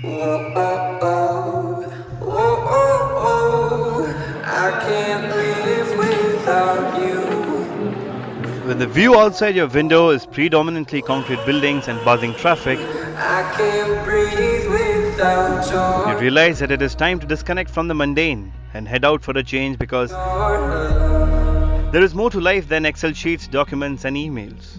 Oh, oh, oh, oh, oh, oh. I can't live without you. When the view outside your window is predominantly concrete buildings and buzzing traffic, I can't breathe without you realize that it is time to disconnect from the mundane and head out for a change because your love. there is more to life than Excel sheets, documents, and emails.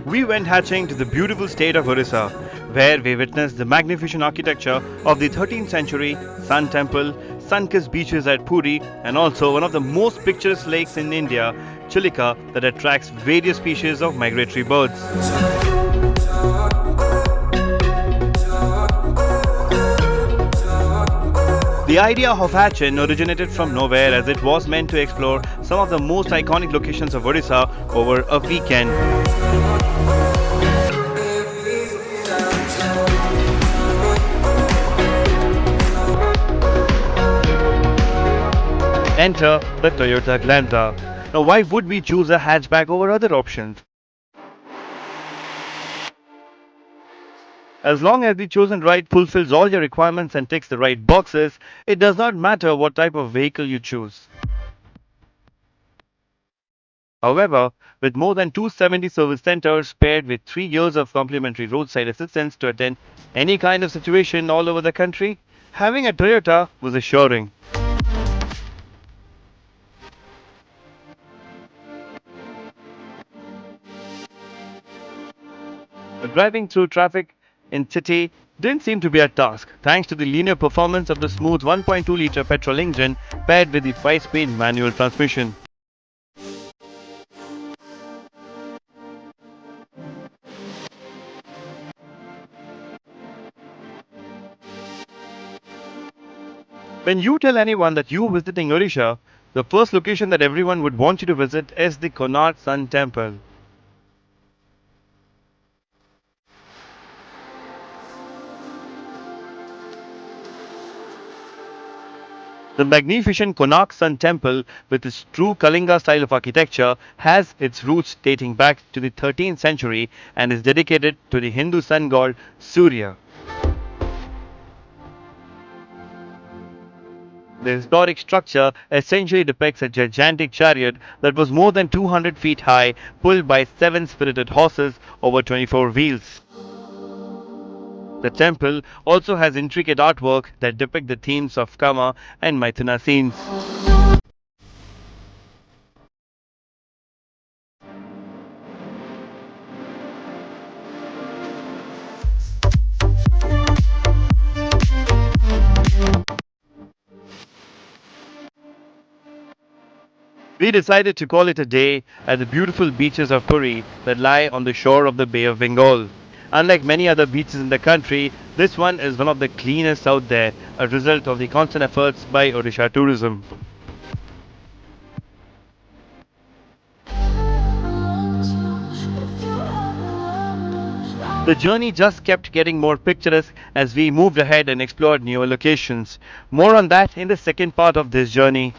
We went hatching to the beautiful state of Odisha, where we witnessed the magnificent architecture of the 13th century Sun Temple, sun-kissed beaches at Puri, and also one of the most picturesque lakes in India, Chilika, that attracts various species of migratory birds. The idea of Hatchin originated from nowhere as it was meant to explore some of the most iconic locations of Odisha over a weekend. Enter the Toyota Glanza. Now, why would we choose a hatchback over other options? As long as the chosen ride fulfills all your requirements and ticks the right boxes, it does not matter what type of vehicle you choose. However, with more than 270 service centers paired with 3 years of complimentary roadside assistance to attend any kind of situation all over the country, having a Toyota was assuring. Driving through traffic in city didn't seem to be a task, thanks to the linear performance of the smooth 1.2-liter petrol engine paired with the 5-speed manual transmission. When you tell anyone that you are visiting Odisha, the first location that everyone would want you to visit is the Kanak Sun Temple. The magnificent Konark Sun Temple, with its true Kalinga style of architecture, has its roots dating back to the 13th century and is dedicated to the Hindu sun god Surya. The historic structure essentially depicts a gigantic chariot that was more than 200 feet high, pulled by 7 spirited horses over 24 wheels. The temple also has intricate artwork that depict the themes of Kama and Maithuna scenes. We decided to call it a day at the beautiful beaches of Puri that lie on the shore of the Bay of Bengal. Unlike many other beaches in the country, this one is one of the cleanest out there, a result of the constant efforts by Odisha Tourism. The journey just kept getting more picturesque as we moved ahead and explored newer locations. More on that in the second part of this journey.